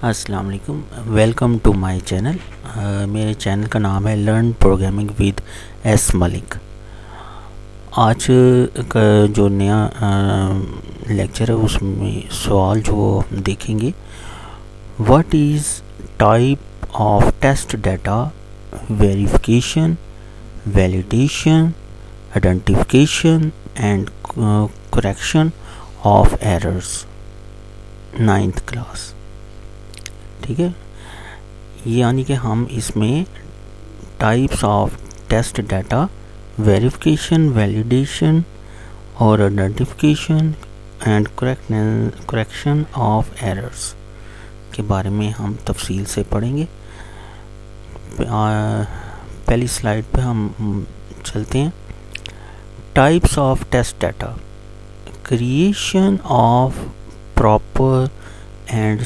अस्सलाम वालेकुम, welcome to my channel. मेरे चैनल का नाम है learn programming with S Malik. आज का जो नया लेक्चर है उसमें सवाल जो हम देखेंगे, what is type of test data, verification, validation, identification and correction of errors, 9th class. ठीक है, यानी कि हम इसमें types of test data, verification, validation और identification and correction of errors के बारे में हम तफसील से पढ़ेंगे। पहली स्लाइड पे हम चलते हैं। Types of test data, creation of proper and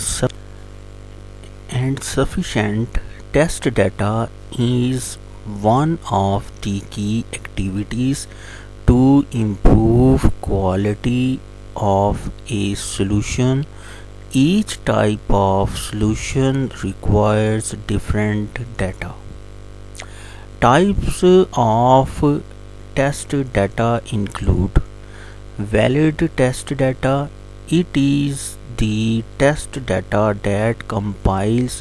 sufficient test data is one of the key activities to improve quality of a solution. Each type of solution requires different data. Types of test data include valid test data. It is the test data that compiles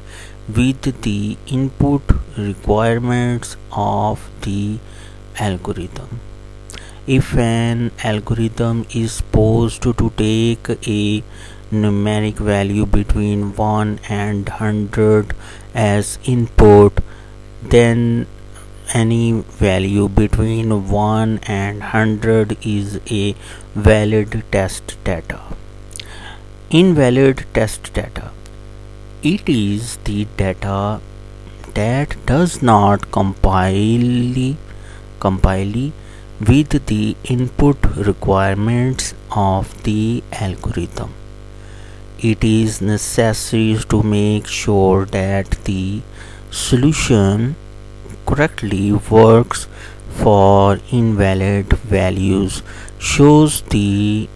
with the input requirements of the algorithm. If an algorithm is supposed to take a numeric value between 1 and 100 as input, then any value between 1 and 100 is a valid test data. Invalid test data, it is the data that does not compile with the input requirements of the algorithm. It is necessary to make sure that the solution correctly works. For invalid values, shows the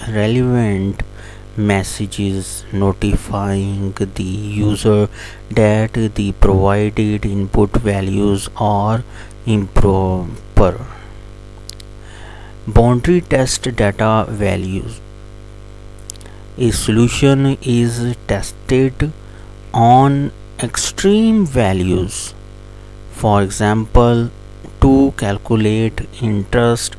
relevant messages notifying the user that the provided input values are improper. Boundary test data values, a solution is tested on extreme values. For example, to calculate interest,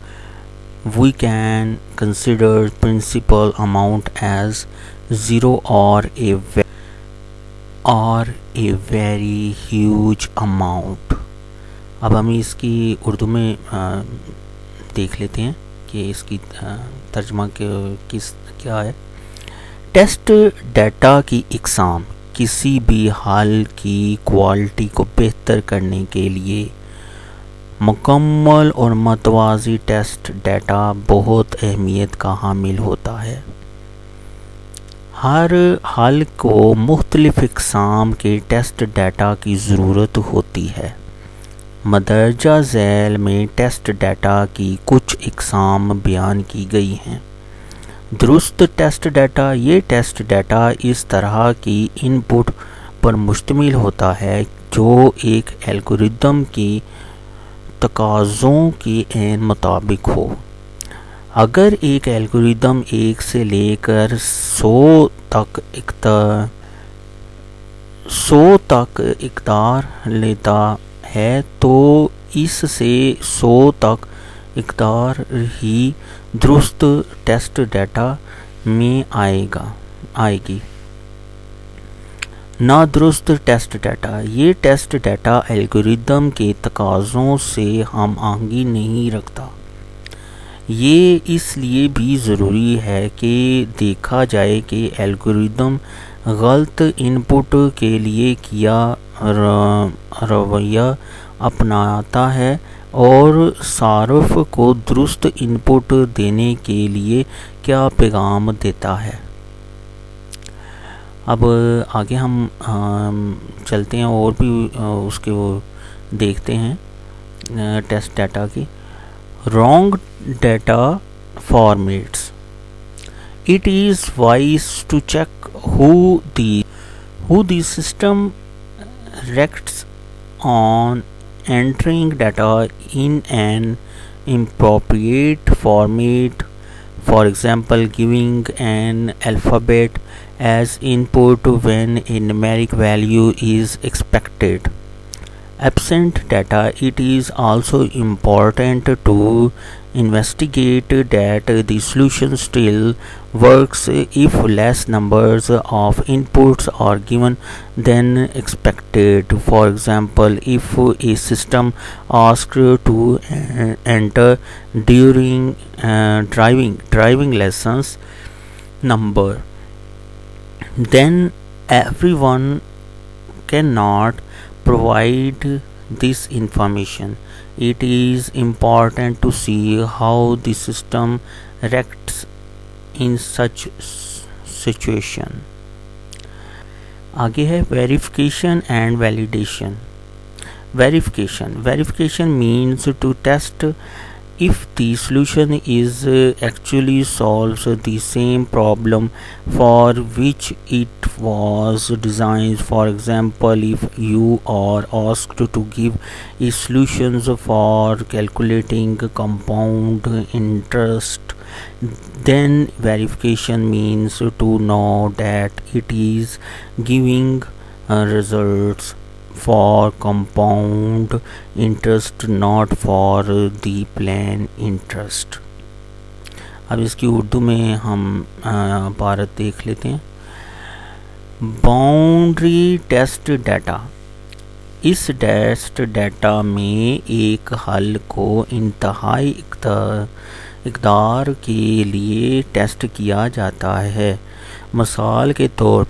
we can consider principal amount as 0 or a very huge amount. अब हम इसकी उर्दू में देख लेते हैं कि इसकी तर्जमा क्या है। टेस्ट डाटा की इकसाम, किसी भी हाल की क्वालिटी को बेहतर करने के लिए मुकम्मल और मतवाज़ी टेस्ट डाटा बहुत अहमियत का हामिल होता है। हर हाल को मुख्तलिफ इक़साम के टेस्ट डाटा की ज़रूरत होती है। मदरजा झैल में टेस्ट डाटा की कुछ इक़साम बयान की गई हैं। दुरुस्त टेस्ट डाटा, ये टेस्ट डाटा इस तरह की इनपुट पर मुश्तमिल होता है जो एक एल्गोरिदम की तकाज़ों के ऐन मुताबिक हो। अगर एक एल्गोरिदम 1 से लेकर 100 तक इक़दार लेता है तो इससे 100 तक इक़दार ही दुरुस्त टेस्ट डाटा में आएगी। नादुरुस्त टेस्ट डाटा, ये टेस्ट डाटा एल्गोरिदम के तकाज़ों से हम आहंगी नहीं रखता। ये इसलिए भी ज़रूरी है कि देखा जाए कि एल्गोरिदम गलत इनपुट के लिए क्या रवैया अपनाता है और सारफ को दुरुस्त इनपुट देने के लिए क्या पैगाम देता है। अब आगे हम चलते हैं और भी उसके वो देखते हैं टेस्ट डाटा की। Wrong data formats, It is wise to check who who the system reacts on entering data in an inappropriate format, for example giving an alphabet as input when a numeric value is expected. Absent data, it is also important to investigate that the solution still works if less numbers of inputs are given than expected. For example, if a system asked to enter during driving lessons number, then everyone cannot provide this information. It is important to see how the system reacts in such situation. आगे है verification and validation. Verification means to test if the solution is actually solves the same problem for which it was designed. For example, if you are asked to give a solutions for calculating compound interest, then verification means to know that it is giving results for compound interest, not for the plain interest. अब इसकी उर्दू में हम भारत देख लेते हैं. Boundary test data. इस test data में एक हल को इंतहाई इक़दार के लिए टेस्ट किया जाता है. मिसाल के तौर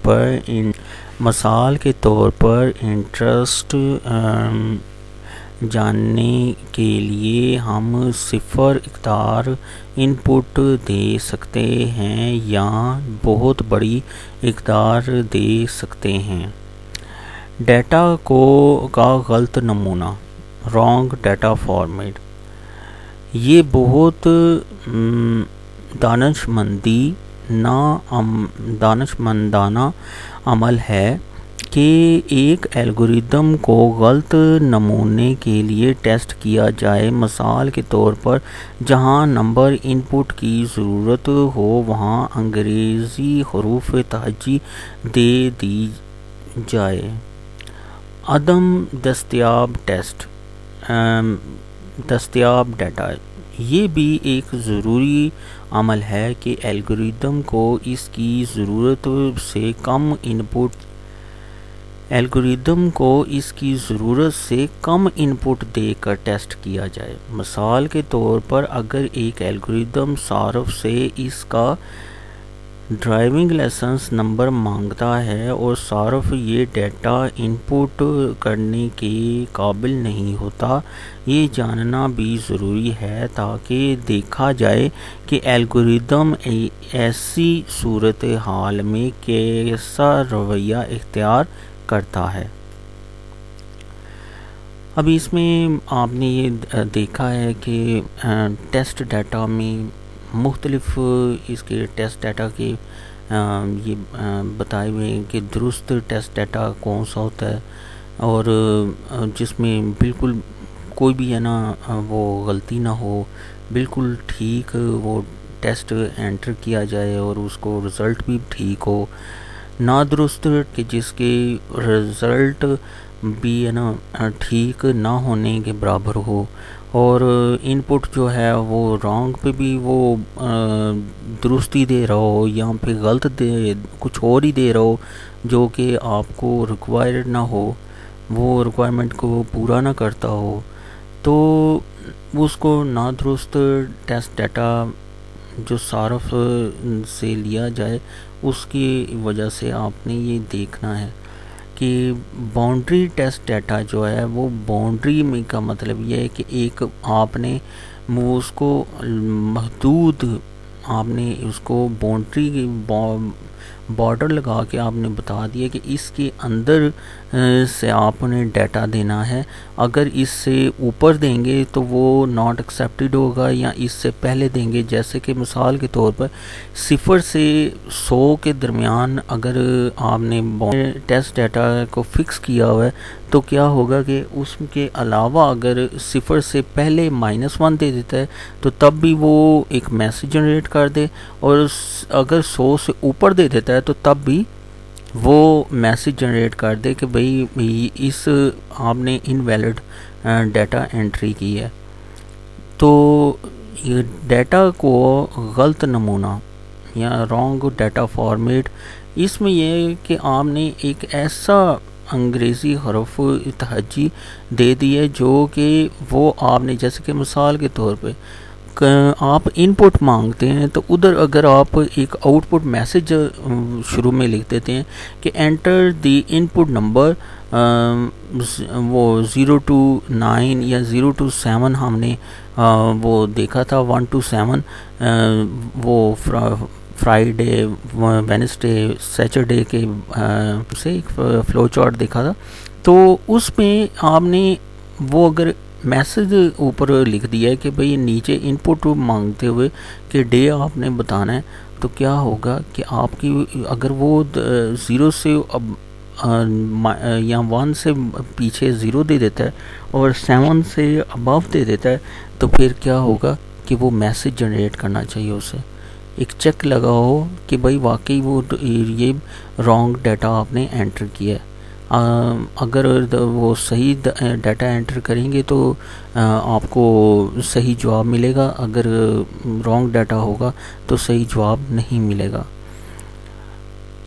पर इंटरेस्ट जानने के लिए हम सिफर इक़दार इनपुट दे सकते हैं या बहुत बड़ी इक़दार दे सकते हैं. डेटा का गलत नमूना, रॉन्ग डेटा फॉर्मेट. ये बहुत दानिशमंदाना अमल है कि एक एल्गोरिदम को गलत नमूने के लिए टेस्ट किया जाए. मिसाल के तौर पर जहां नंबर इनपुट की ज़रूरत हो वहां अंग्रेज़ी हरूफ तहज्जी दे दी जाए. अदम दस्तयाब डाटा. ये भी एक ज़रूरी अमल है कि एल्गोरिदम को इसकी ज़रूरत से कम इनपुट देकर टेस्ट किया जाए. मिसाल के तौर पर अगर एक एल्गोरिदम सारफ से इसका ड्राइविंग लाइसेंस नंबर मांगता है और सारफ ये डेटा इनपुट करने के काबिल नहीं होता, ये जानना भी ज़रूरी है ताकि देखा जाए कि एल्गोरिदम ऐसी सूरत हाल में कैसा रवैया इख्तियार करता है. अभी इसमें आपने ये देखा है कि टेस्ट डाटा में मुख्तलिफ इसके टेस्ट डाटा के ये बताए हुए हैं कि दुरुस्त टेस्ट डाटा कौन सा होता है और जिसमें बिल्कुल कोई भी है ना वो गलती ना हो, बिल्कुल ठीक वो टेस्ट एंटर किया जाए और उसको रिज़ल्ट भी ठीक हो. ना दुरुस्त कि जिसके रिज़ल्ट भी है ना ठीक ना होने के बराबर हो और इनपुट जो है वो रॉन्ग पे भी वो दुरुस्ती दे रहा हो या फिर गलत कुछ और ही दे रहा हो जो कि आपको रिक्वायर्ड ना हो, वो रिक्वायरमेंट को पूरा ना करता हो, तो उसको ना दुरुस्त टेस्ट डाटा जो सारफ से लिया जाए उसकी वजह से आपने ये देखना है कि बाउंड्री टेस्ट डाटा जो है वो बाउंड्री में का मतलब ये है कि एक आपने उसको महदूद आपने उसको बाउंड्री बॉर्डर लगा के आपने बता दिया कि इसके अंदर से आपने डाटा देना है। अगर इससे ऊपर देंगे तो वो नॉट एक्सेप्टेड होगा, या इससे पहले देंगे, जैसे कि मिसाल के तौर पर 0 से 100 के दरमियान अगर आपने टेस्ट डाटा को फिक्स किया हुआ है तो क्या होगा कि उसके अलावा अगर 0 से पहले -1 दे देता है तो तब भी वो एक मैसेज जनरेट कर दे, और अगर 100 से ऊपर दे देता है तो तब भी वो मैसेज जनरेट कर दे कि भाई इस आपने इनवैलिड डाटा एंट्री की है। तो ये डाटा को गलत नमूना या रॉन्ग डाटा फॉर्मेट, इसमें यह है कि आपने एक ऐसा अंग्रेज़ी हरफ तहज्जी दे दी है जो कि वो आपने, जैसे कि मिसाल के तौर पे आप इनपुट मांगते हैं तो उधर अगर आप एक आउटपुट मैसेज शुरू में लिख देते हैं कि एंटर द इनपुट नंबर, वो 0 to 9 या 0 to 7 हमने वो देखा था, 1 to 7 वो फ्राइडे, वेडनेसडे, सैटरडे के से एक फ्लो चार्ट देखा था। तो उसमें आपने वो अगर मैसेज ऊपर लिख दिया है कि भाई नीचे इनपुट मांगते हुए कि डे आपने बताना है, तो क्या होगा कि आपकी अगर वो 0 से या 1 से पीछे 0 दे देता है और 7 से अबव दे देता है, तो फिर क्या होगा कि वो मैसेज जनरेट करना चाहिए, उसे एक चेक लगाओ कि भाई वाकई वो ये रॉन्ग डाटा आपने एंटर किया है। अगर वो सही डाटा एंटर करेंगे तो आपको सही जवाब मिलेगा, अगर रॉन्ग डाटा होगा तो सही जवाब नहीं मिलेगा।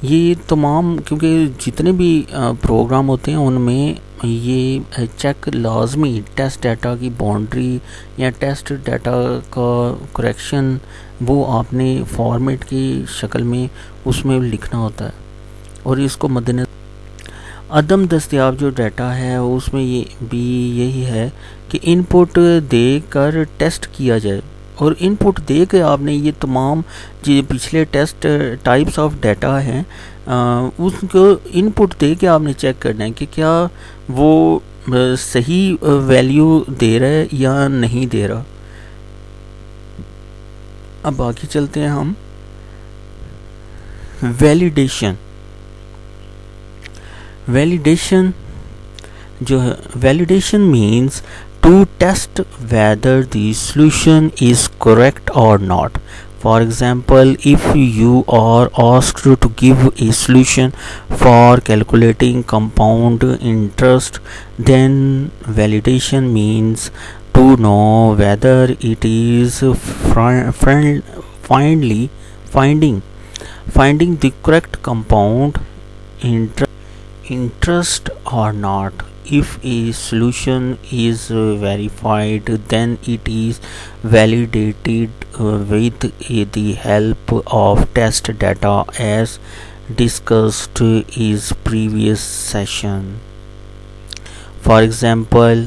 ये तमाम, क्योंकि जितने भी प्रोग्राम होते हैं उनमें ये चेक लाजमी टेस्ट डाटा की बाउंड्री या टेस्ट डाटा का करेक्शन वो आपने फॉर्मेट की शक्ल में उसमें लिखना होता है। और इसको मद्देनज़र अदम दस्तयाब जो डाटा है उसमें ये भी यही है कि इनपुट देकर टेस्ट किया जाए, और इनपुट दे के आपने ये तमाम जो पिछले टेस्ट टाइप्स ऑफ डाटा हैं उसको इनपुट दे के आपने चेक करना है कि क्या वो सही वैल्यू दे रहा है या नहीं दे रहा। अब बाकी चलते हैं हम वैलिडेशन जो है। Validation means to test whether the solution is correct or not. For example, if you are asked to give a solution for calculating compound interest, then validation means to know whether it is finding the correct compound interest or not. If a solution is verified, then it is validated with the help of test data as discussed in previous session. For example,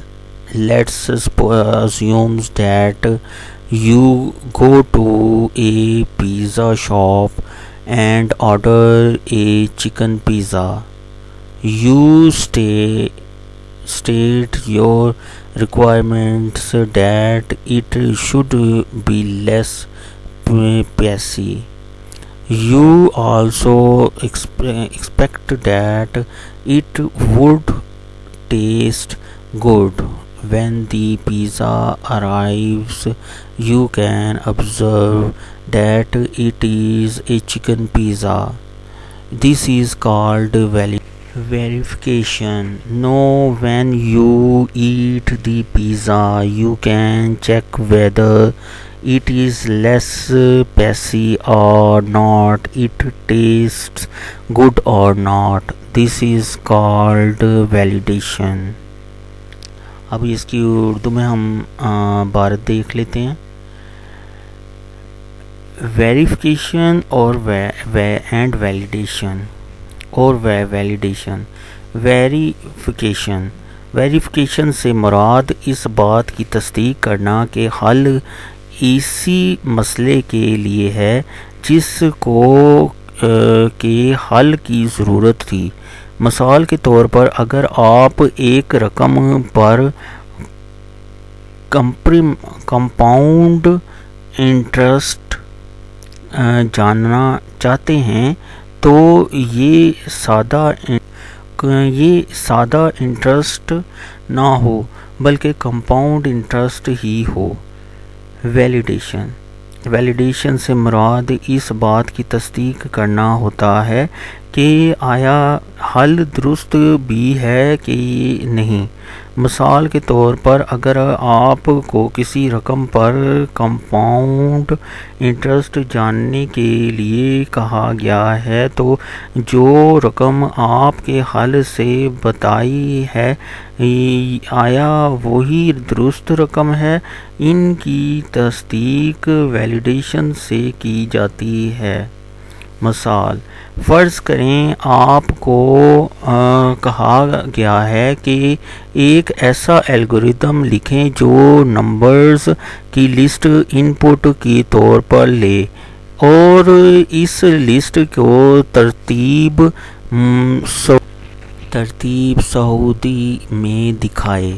let's assume that you go to a pizza shop and order a chicken pizza. You state your requirements that it should be less spicy. You also expect that it would taste good. When the pizza arrives, you can observe that it is a chicken pizza. This is called verification. Now when you eat the pizza, you can check whether it is less spicy or not, it tastes good or not. This is called validation. अब इसकी उर्दू में हम भारत देख लेते हैं। Verification और verification से मुराद इस बात की तस्दीक करना कि हल इसी मसले के लिए है जिसको के हल की ज़रूरत थी। मिसाल के तौर पर अगर आप एक रकम पर कंपाउंड इंटरेस्ट जानना चाहते हैं तो ये सादा इंटरेस्ट ना हो बल्कि कंपाउंड इंटरेस्ट ही हो। वैलिडेशन से मुराद इस बात की तस्दीक करना होता है कि आया हल दुरुस्त भी है कि नहीं। मिसाल के तौर पर अगर आपको किसी रकम पर कंपाउंड इंटरेस्ट जानने के लिए कहा गया है तो जो रकम आपके हल से बताई है आया वही दुरुस्त रकम है, इनकी तस्दीक वैलिडेशन से की जाती है। मिसाल फ़र्ज़ करें आपको कहा गया है कि एक ऐसा एल्गोरिदम लिखें जो नंबर्स की लिस्ट इनपुट के तौर पर ले और इस लिस्ट को तरतीब सऊदी में दिखाए।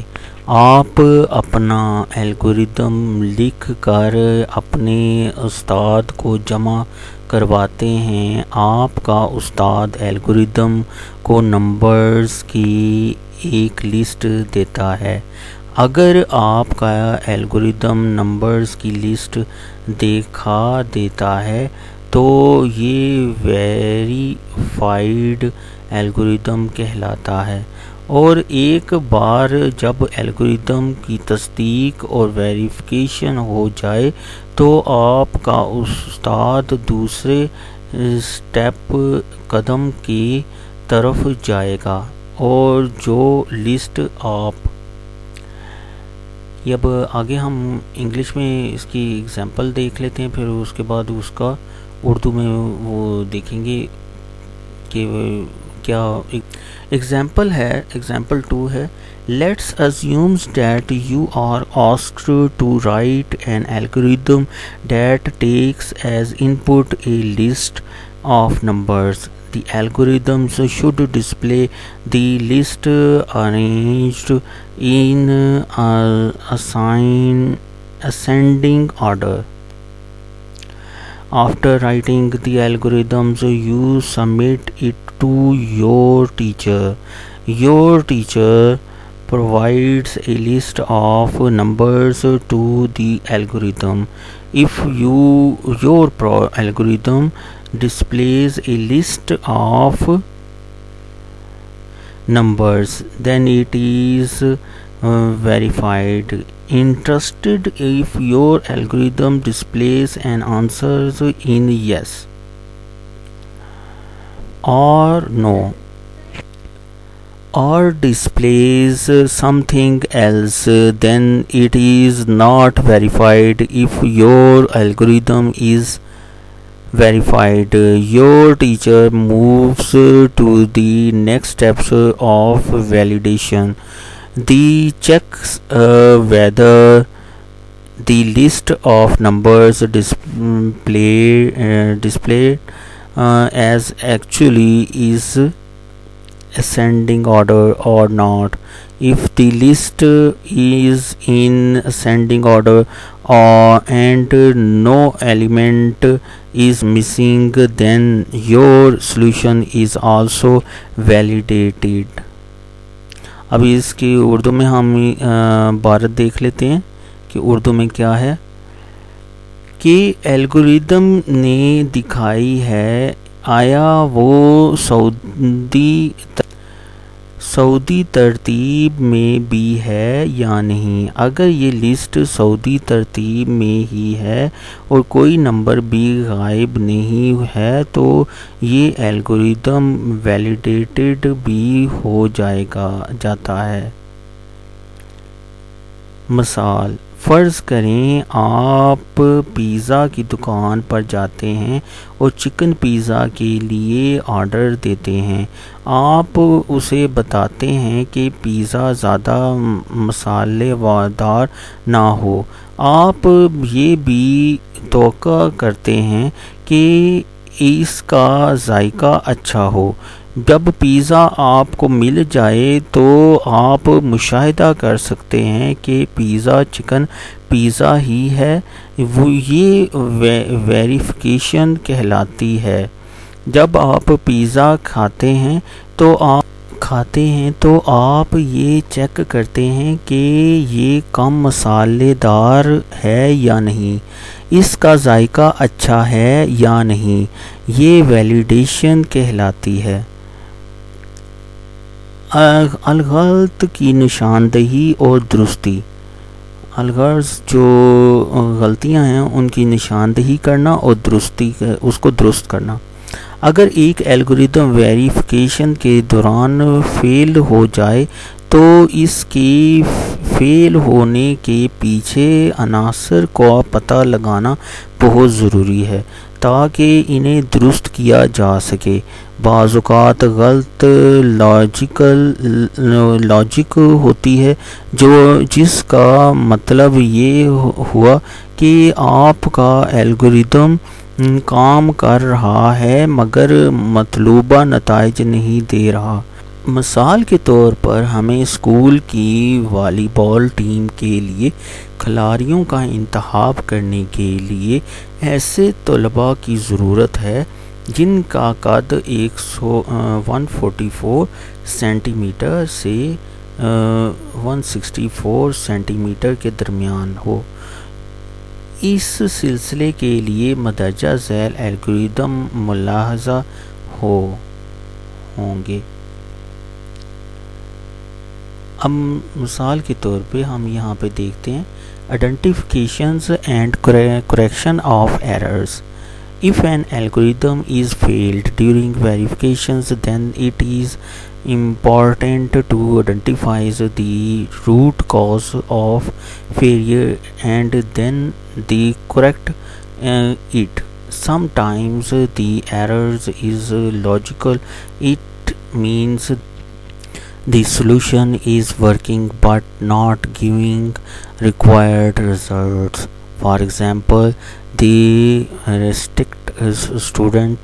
आप अपना एल्गोरिदम लिख कर अपने उस्ताद को जमा करवाते हैं। आपका उस्ताद एल्गोरिदम को नंबर्स की एक लिस्ट देता है। अगर आपका एल्गोरिदम नंबर्स की लिस्ट दिखा देता है तो ये वेरीफाइड एल्गोरिदम कहलाता है। और एक बार जब एल्गोरिदम की तस्दीक और वेरिफिकेशन हो जाए तो आपका उस्ताद दूसरे कदम की तरफ जाएगा और जो लिस्ट आप अब आगे हम इंग्लिश में इसकी एग्जांपल देख लेते हैं, फिर उसके बाद उसका उर्दू में वो देखेंगे कि क्या एग्जाम्पल है। एग्जाम्पल 2 है, let's assumes that you are asked to write an algorithm that takes as input a list of numbers. The algorithms should display the list arranged in ascending order. After writing the algorithms, you submit it to your teacher. Your teacher provides a list of numbers to the algorithm. If your algorithm displays a list of numbers, then it is verified. Interested if your algorithm displays an answer in yes or no or displays something else, then it is not verified. If your algorithm is verified, your teacher moves to the next steps of validation. The checks whether the list of numbers displayed as actually is ascending order or not. If the list is in ascending order and no element is missing, then your solution is also validated. अभी इसकी उर्दू में हम इबारत देख लेते हैं कि उर्दू में क्या है कि एल्गोरिदम ने दिखाई है आया वो सऊदी तरतीब में भी है या नहीं। अगर ये लिस्ट सऊदी तरतीब में ही है और कोई नंबर भी गायब नहीं है तो ये एल्गोरिदम वैलिडेटेड भी हो जाता है। मिसाल फ़र्ज़ करें आप पिज़्ज़ा की दुकान पर जाते हैं और चिकन पिज़्ज़ा के लिए ऑर्डर देते हैं। आप उसे बताते हैं कि पिज़्ज़ा ज़्यादा मसालेदार ना हो। आप ये भी तौक़ा करते हैं कि इसका जायका अच्छा हो। जब पिज़्ज़ा आपको मिल जाए तो आप मुशाहिदा कर सकते हैं कि पिज़्ज़ा चिकन पिज़्ज़ा ही है। वो ये वेरिफिकेशन कहलाती है। जब आप पिज़्ज़ा खाते हैं तो आप ये चेक करते हैं कि ये कम मसालेदार है या नहीं, इसका जायका अच्छा है या नहीं। ये वैलिडेशन कहलाती है। अलगल्त की निशानदेही और दुरुस्ती। अलगर्ज जो गलतियां हैं उनकी निशानदेही करना और उसको दुरुस्त करना। अगर एक एल्गोरिदम वेरिफिकेशन के दौरान फेल हो जाए तो इसके फेल होने के पीछे अनासर का पता लगाना बहुत ज़रूरी है ताकि इन्हें दुरुस्त किया जा सके। बाज़ औक़ात गलत लॉजिक होती है जिसका मतलब ये हुआ कि आपका एल्गोरिदम काम कर रहा है मगर मतलूबा नताइज नहीं दे रहा। मिसाल के तौर पर हमें स्कूल की वॉलीबॉल टीम के लिए खिलाड़ियों का इंतखाब करने के लिए ऐसे तलबा की ज़रूरत है जिनका कद 144 सेंटीमीटर से 164 सेंटीमीटर के दरमियान हो। इस सिलसिले के लिए मदरजा झैल एल्गोरिदम मुलाहजा होंगे। अब मिसाल के तौर पे हम यहाँ पे देखते हैं identifications and correction of errors. If an algorithm is failed during verifications, then it is important to identify the root cause of failure and then correct it. Sometimes the error is logical. It means the solution is working but not giving required results. For example, the restrict student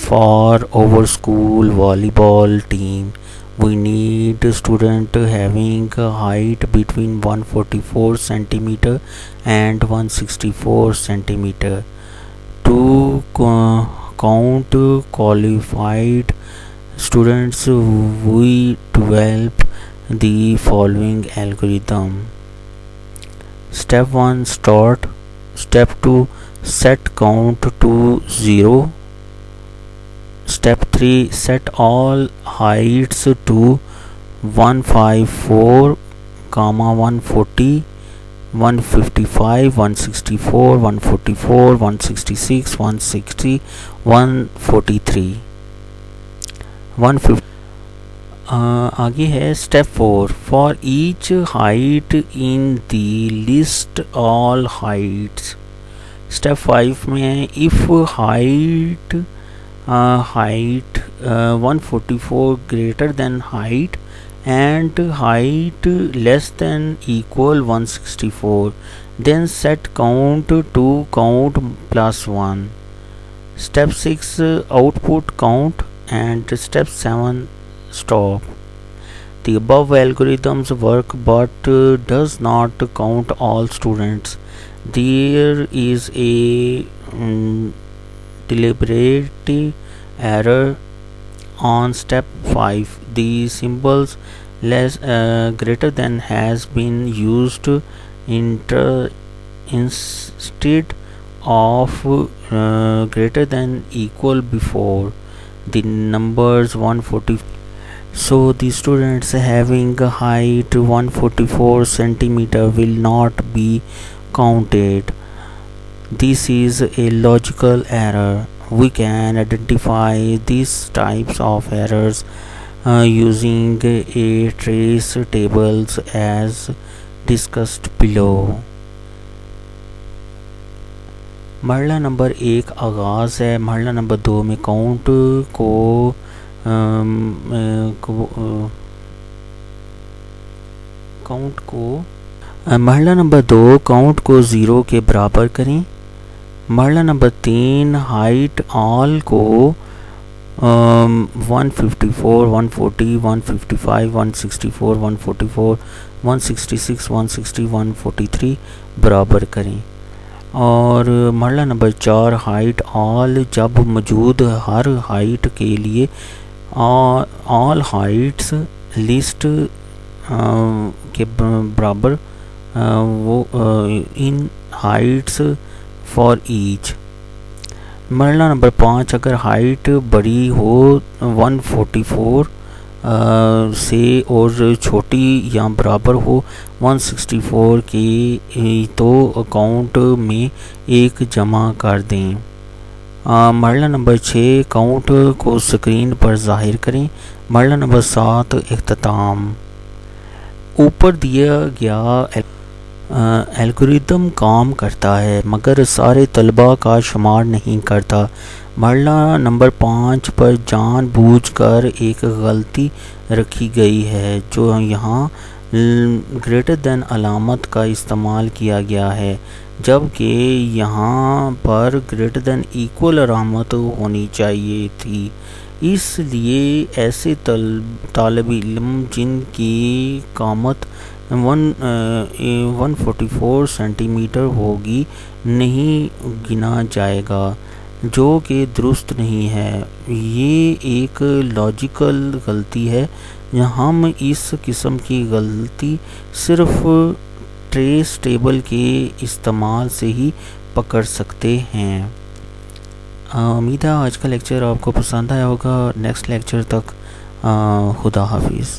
for our school volleyball team. We need a student having a height between 144 centimeter and 164 centimeter. To count qualified students, we develop the following algorithm. Step 1, start. Step 2, set count to 0. Step 3, set all heights to 154, 140, 155, 164, 144, 166, 160, 143, 150. आगे है step 4, for each height in the list all heights. Step 5 में है if height 144 greater than height and height less than equal 164, then set count to count +1. Step 6, output count, and Step 7, stop. The above algorithms work but does not count all students. There is a deliberate error on step 5. The symbols greater than has been used instead of greater than equal before the numbers 140. So the students having a height 144 centimeter will not be counted. This is a logical error. We can identify these types of errors using a trace tables as discussed below. मरला number 1 आगाज़ है। मरला number 2 में count को मरला number 2 count को 0 के बराबर करें। मरला नंबर 3, हाइट ऑल को 154, 140, 155, 164, 144, 166, 160, 143 बराबर करें। और मरला नंबर 4, हाइट ऑल जब मौजूद हर हाइट के लिए ऑल हाइट्स लिस्ट के बराबर वो इन हाइट्स फॉर ईच। मरला नंबर 5, अगर हाइट बड़ी हो 144 से और छोटी या बराबर हो 164 की तो अकाउंट में 1 जमा कर दें। मरला नंबर 6, काउंट को स्क्रीन पर जाहिर करें। मरला नंबर 7, इख्तिताम। ऊपर दिया गया एल्गोरिदम काम करता है मगर सारे तलबा का शुमार नहीं करता। मरला नंबर 5 पर जानबूझकर एक गलती रखी गई है, जो यहाँ ग्रेटर दैन अलामत का इस्तेमाल किया गया है, जबकि यहाँ पर ग्रेटर दैन इक्वल अलामत होनी चाहिए थी। इसलिए ऐसे तालिब इल्म जिनकी कामत 144 सेंटीमीटर होगी नहीं गिना जाएगा, जो कि दुरुस्त नहीं है। ये एक लॉजिकल गलती है। हम इस किस्म की गलती सिर्फ ट्रेस टेबल के इस्तेमाल से ही पकड़ सकते हैं। उम्मीद है आज का लेक्चर आपको पसंद आया होगा। नेक्स्ट लेक्चर तक खुदा हाफिज़।